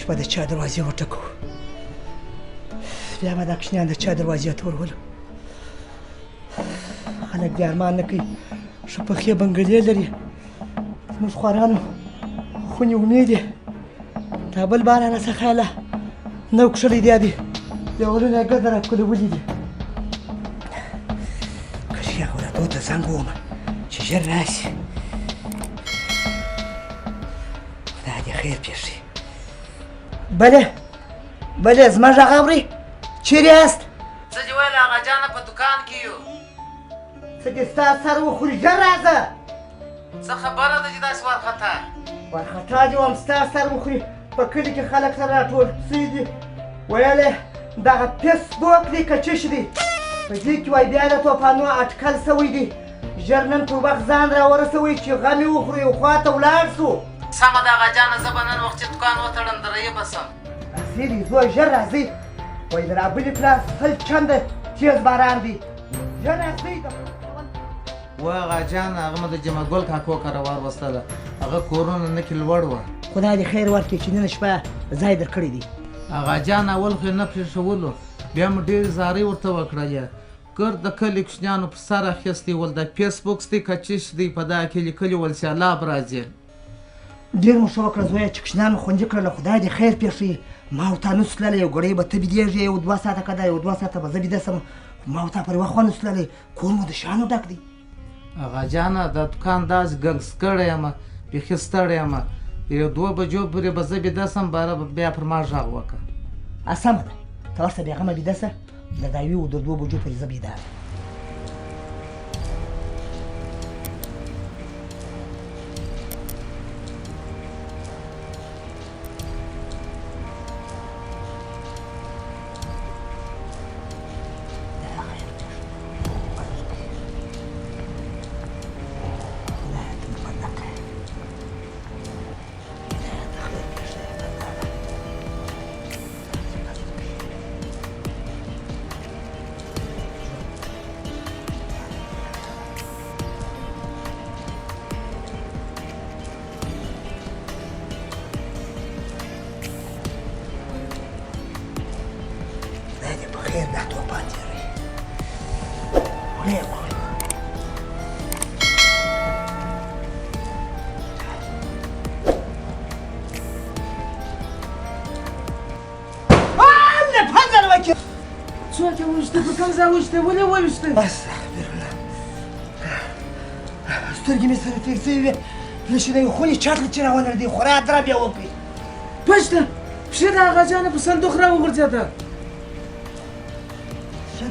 شپه د چا دروازې وټکو بیا به دا کوچنیان د چا دروازې ته ورولو خلک بیا ارمان نه کوي ښه پخې بنګلې لري زموږ خوارانو خونې امید یې دا بل بارانه څه خیاله نو کښلی دی ادي دیوالونه یې ګرده راکولولي دي که شیخ ولدو ته زنګ ووهمه چې ژر راشي خدای دې خیر پېښ کړي بلې بلې زما غږ اورې چیرې یاست څه دې ویل هغه جانه په دوکان کې یو څه دې ستا سر وخوري ژر راځه څه خبره ده چې داسې وارخطا وارخطا دې وم ستا سر وخوري په کلي کې خلک سره راټول سوي دي ویل یې دغه فیسبوک دی که چش دی په دې کې وایي بیا د توپانو اټکل سوی دی ژر نن په وخت ځان راورسوئ چې غم یې وخورو یو خوا ته ولاړ سو سمه ده هغه جانه زه به نن وخت چې دوکان وتړم درې به سم داسې دي زوی ژر راځئ وایي د رابلې پلاس 100 چنده تیز باران دی ژر راځئ و هغه جانه هغه مې د جمعه ګل کاکو کره واروستله هغه کورونه نه کې لوړ وه خدای دې خیر ورکړي چې نن شپه ځای درکړی دی هغه جان اول خو یې نه پرېښولو بیا مو ډېرې زارۍ ورته وکړلې ګرد د کلي کوچنیانو په سر اخیستی ول د فیسبوک دی که چیش دی په دغه کې لیکلي ول سیلاب راځي ډېر مو ښه وکړه زویه چې کوچنیانو خوندي کړله خدای دې خیر پېښ کړي ما او تا نسو تللی یو ګړی به ته بېدېږې یو 2 ساعته که دا یو 2 ساعته به زه بېده سم ما او تا پر یوه خوا نسو تللی کور مو د شیانو ډک دی هغه جانه د دوکان داسې ګنګس کړی یم بیخي ستړی یم یو 2 بجو پورې به زه بېده سم باره به بیا پر ما غږ وکړه سمه ده ته ورسه بېغمه بېده سه د دا یو د 2 بجو پورې زه بېده خیر دا توپان تېروي وړې وړې نه پنځه نه وکړي څوک یې وویشتې په کوم ځای وویشتې ولې وویشتې استغفرالله سترګې مې سره تېر شوي وې لښې د یو خونې چاټله چې راونړېدې خورا درب یې وکړې پشته پښې د هغه جانه په صندوق راوغورځېده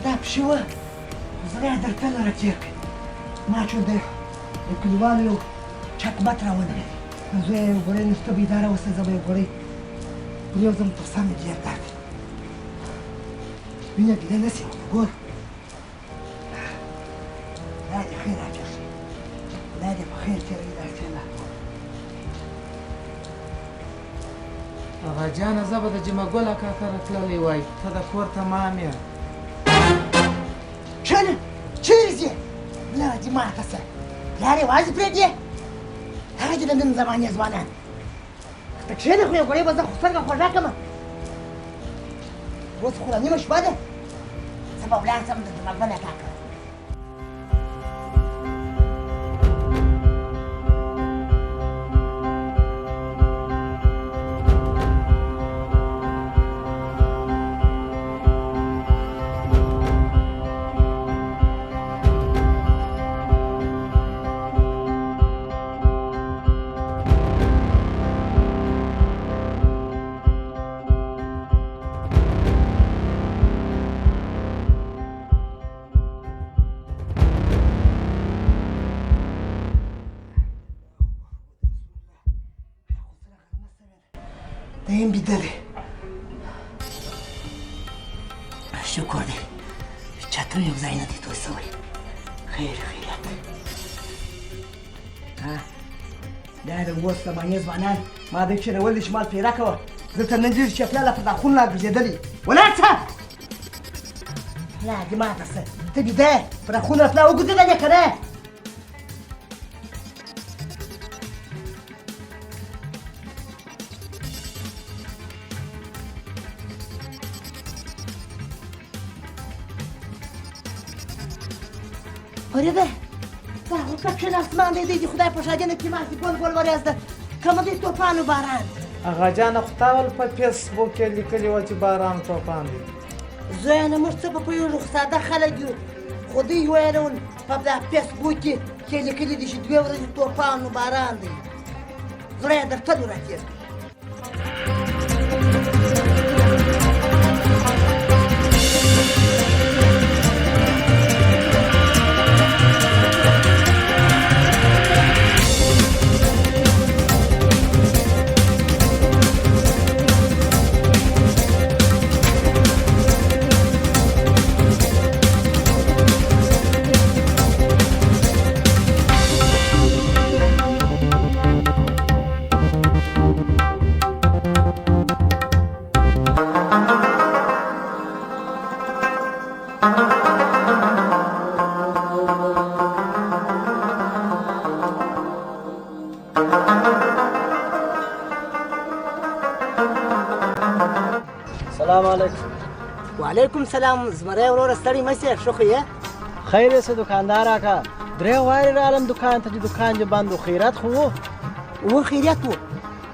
دا پښې وه زړه یې درته نه راتېر کړې ما چې د کلیوالو یو چکمت راونړېد زه یې یو ګړی نسته بیداره اوسه زه به یو ګړی پر یو ځم پر سر مې ډېر درد وینه بیده نه شي ګور خدای دې خیر راپېښ کړي خدای دې په خیر تېروي دا ټېله هغه جانه زه به د جمعه ګل اکا کره تللی وای ته د کور تمام یې شنو چیرې ځې نه دې ماته څه پلار یوازې پرېږدې هغه دې د نن زمانې ځوانان ته کښېنه خو یو ګړی به زه خو سترګه خوږه کړمه اوس خو را نیمه شپه ده زه به ولاړ سم د جمعه ګل اکا کره دا یم بیدلی شکر دی چتر یو ځای نه دی توی سوی خیر خیریت دا د اوس زمانې ځوانان ما دوی کښېنول دي چې مال پیره کوه زه تر نن ډېر چپلاله پر دا خون لا ګرځېدلي ولاړ شه پلا دې ماته څه ته بیده یې پر دا خون پلا وګرځېدلې که نه فريده دا وکړه اسمان دې دې خدای په شاجنه کې ماسي ګول ګول وريازده کوم دې طوفان باران هغه جان خداول په فیسبوک کې لیکلی و چې باران طوفان دی زه نه موږ څه په پوهېږو ساده خلک یو خو دوی ویلول په دا فیسبوک کې لیکلي دي چې 2 ورځې طوفان و باران دی زړه یې درته راکېږي السلام علیکم. وعلیکم سلام زمری وروره ستړی مه شې ښه خو یې خیر یې څه دوکاندار اکا 3 وارې رالم دکان ته چې دکان دې بند و خیرات خو و خیریت و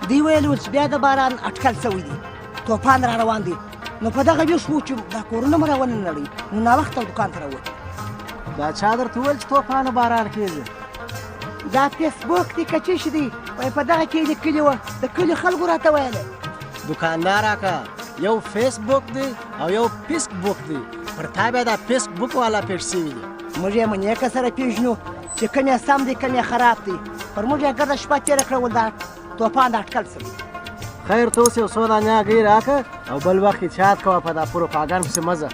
دوی ویل ول چې بیا د باران اټکل سوی دی طوفان را روان دی نو په دغه ویښ وو چې دا کورونه مو راونه نړوي نو ناوخته دکان ته راووت دا چا درته وویل چې طوفان و باران کېږي دا فیسبوک دی که چیش دی وایي په دغه کې یې لیکلي وه د کلي خلکو راته ویلی دکاندار اکا یو فیسبوک دی او یو فیسبوک دی پر تا بیا دا فیسبوک والا پیښ شوي دي موږ یې منیکه سره پېژنو چې کوم یې سم دی کوم یې خراب دی پر موږ یې ګرده شپه تېره کړه ول دا طوفان د اټکل سوی خیر ته اوس یو څو دانې هګۍ راکړه او بل وخت کې چات کوه په دا پروپاګانډ پسې مزه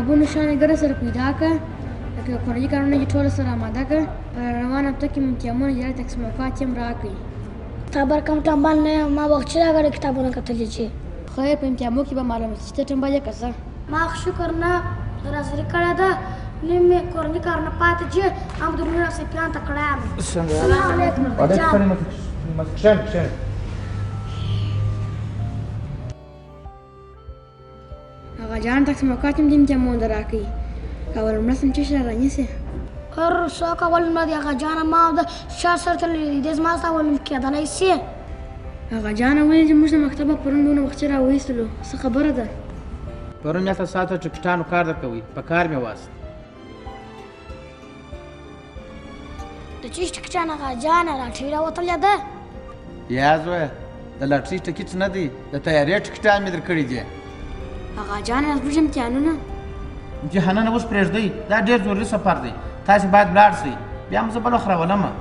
کتابونو شانګره سره پیدا کړه لکه کورني کارونه یې ټول سره آماده کړه په روانه هفته کې امتحانونه یا تقسیمات یې هم راکړي خبر کم ټمبل نه ما وخت چې راغلی کتابونه کتلې چې خیر په امتحانو کې به معلومه شي چې ټمبل یې که څه ما شکر نه راسري کړی ده نیم مې کورني کارونه پاتې چې هم د مونږ راسې پیان ته کړی یم السلام علیکم هغه جان تقسیمات هم د امتحانونو راکړي کول مرسم چې سره رانیسي هر څه کول نه دی هغه جانه ما د شا سره تللی دی زما سره ولم کېدلی سي هغه جانه ویل چې موږ د مکتبه پرون دونه وخت چې راویستلو څه خبره ده پرون مې تاسو ته ټکټانو کار درکوي په کار مې واست د چیش ټکټان هغه جانه لاټري راوتلې ده یا زویه د لاټري ټکټ نه دی د تیارې ټکټان مې درکړي دي هغه جانه زموږ امتحانونه امتحانونه اوس پرېږدئ دا ډېر ضروري سفر دی تاسې باید ولاړ شئ بیا هم زه بل وخت راولمه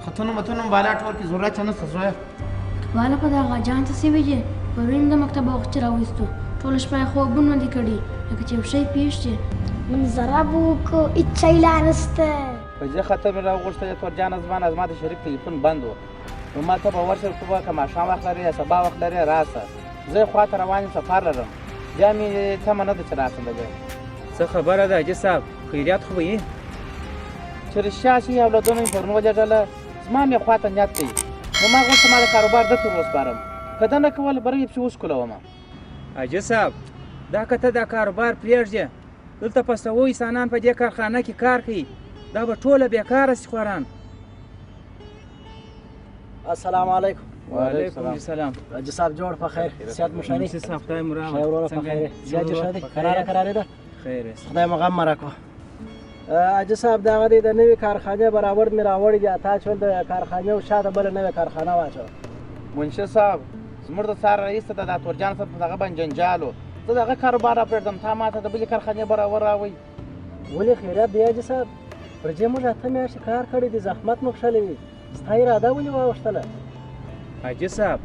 خطونه متونه موبایله ټول کې ضرورت یې نشته زویه والا په دغه جان ته سوي چې پرون د مکتبه وخت چې راویستو ټوله شپه یې خوبونه دي کړي لکه چې یو شی پېښ شي. منظره به وکړو هېڅ شی لا نشته. په دې خاطر مې راوغوښتل تورجانه زما د شریک تلیفون بند و نو ما ته به ورشه ته به که ماښام وخت لرې یا سبا وخت لرې راسه زه یې خواته روان یم سفر لرم بیا مې تمه نه ده چې راسم به بیا څه خبره ده حاجي صاحب خیریات خو به یې چې رښتیا شي اولادونه مې پرون ولېږله زما مې خواته نیت دی نو ما غوښته ما د کاروبار ده ته وسپارم که ده نه کول بره یې پسې وسکولومه حاجي صاحب دا که ته دا کاروبار پرېږدې دلته په سوو انسانان په دې کارخانه کې کار کوي دا به ټوله بېکاره شي خوران. السلام علیکم. وعلیکم السلام. حاجي صاحب جوړ په خیر صحت مو ښه دی؟ حاجي صاحب خدای مو ښه وروره په خیر زیات دې ښه دی کرارې ده خیر خدای مو غم مه راکړو. حاجي صاحب دغه دی د نوې کارخانې برابر مې راوړي دي اته اچول د کارخانې او شاته بله نوې کارخانه واچوه. منشي صاحب زموږ د څار رئیس ته د تورجان صاحب په دغه باندې جنجال و زه د هغه کاروبار راپرېږدم تا ما ته د بلې کارخانې برابر راوئ. ولې خیریت دی حاجي صاحب پر دې موږ اته میاشتې کار کړی دی زحمت مو کښلی وي ستا اراده ولې واوښتله؟ حاجي صاحب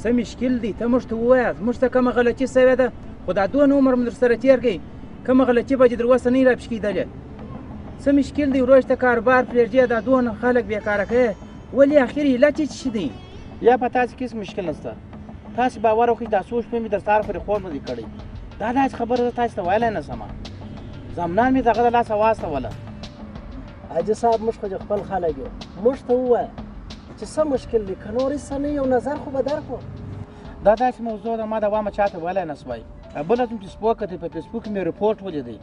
څه مشکل دی ته موږ ته ووایه زموږ ته کومه غلطي سوې ده خو دا دونه عمر مو درسره تېر کړئ کومه غلطي به چې در اوسه نه راپېښ کېدلې څه مشکل دی وروسته ته کاروبار پرېږدې دا دونه خلک بېکاره کوې ولې اخر علت یې څه دی؟ یا په تاسې کې هېڅ مشکل نشته تاسې باور وکړئ دا څو شپې مې در سهار پورې خوب نه دی کړی دا داسې خبره زه تاسې ته ویلی نه شم زمنان مې دغه د لاسه واستوله. حاجي صاحب موږ خو خپل خلک یو موږ ته ووایه چې څه مشکل دی که نور هېڅ نه یو نظر خو به درکړو. دا داسې موضوع ده ما د وامه چاته ویلی نه شوی بله زموږ فیسبوک کتئ په فیسبوک مې رپورټ ولیدی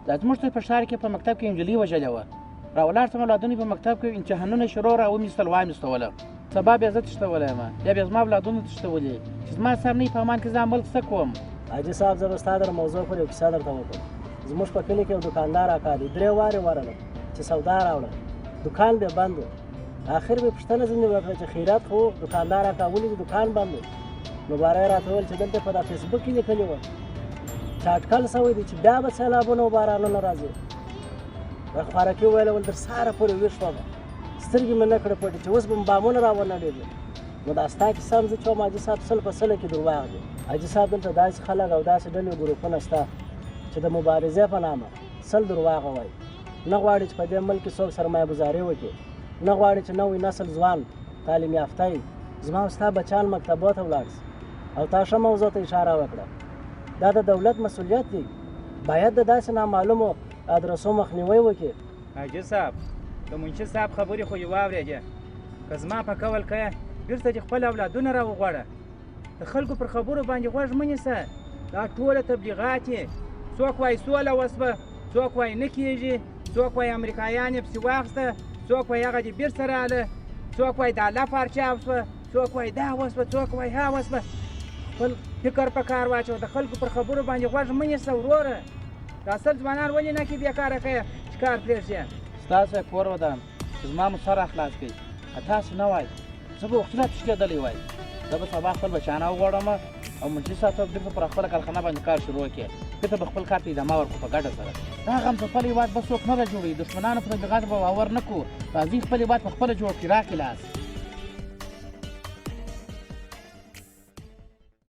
دا زموږ ته په ښار کې په مکتب کې نجلۍ وژلې وه راولاړ شم اولادونه په مکتب کې امتحانونه شروع را ومیستل وایمستوله سبا بیا زه تښتولی یم یا بیا زما اولادونه تښتولي چې زما سر نه وي په امان کې زه عمل څه کوم. حاجي صاحب زه به ستا در موضوع پر یو کیسه درته وکړم. زموږ په کلي کې یو دوکاندار اکا دی 3 وارې ورغلم چې سودا راوړه دوکان بیا بند و آخر مې پوښتنه ځینې وکړه چې خیرات خو دوکاندار اکا ولې د دوکان بند و نو باره یې راته وویل چې دلته په دا فیسبوک کې لیکلي وه چې اټکل شوی دی چې بیا به سیلابونه او بارانونه راځي. خوارکي وویل ول در سهاره پورې ویښ شوم سترګې مې نه کړې پټې چې اوس به مې بامونه راونړېږي نو دا ستا کیسه هم زه چې وایم حاجي صاحب 100% کې درواغ دي. حاجي صاحب دلته داسې خلک او داسې ډلې ګروپونه شته چې د مبارزې په نامه 100 درواغ وایي نه غواړي چې په دې ملک کې څوک سرمایه ګزاري وکړي نه غواړي چې نوی نسل ځوان تعلیم یافته وي زما او ستا بچیان مکتبو ته ولاړ شي او تا ښه موضوع ته اشاره وکړه دا د دولت مسؤلیت دی باید د داسې نامعلومو ادرسو مخنیوی وکړي. حاجي صاحب د منشي صاحب خبرې خو یې واورېدې که زما په قول کوې بېرته دې خپل اولادونه راوغواړه د خلکو پر خبرو باندې غوږ مه نیسه دا ټوله تبلیغات یې څوک وایي سوله وسوه څوک وایي نه کېږي څوک وایي امریکایان یې پسې واخیسته څوک وایي هغه دې بېرته راغله څوک وایي د الله پارچاو شوه څوک وایي دا وسوه څوک وایي ها وسوه خپل فکر په کار واچوه د خلکو پر خبرو باندې غوږ مه نیسه وروره دا سل ځوانان ولې نه کې بېکاره کوې چې کار پرېږدې ستاسو یې کور ودان چې زما مو سر اخلاص کړي تاسو نه وایئ زه به وختونه تښتېدلی وای زه به سبا خپل بچیان وغواړم او منشي صاحب ته بېرته پر خپله کارخانه باندې کار شروع کړي بېرته به خپل کار ته ادامه ورکړو په ګډه سره دا غمځپلی هېواد به څوک نه را جوړوي دښمنانو په تبلیغاتو به باور نه کړو راځئ خپل هېواد په خپله جوړ کړي راکړي لاس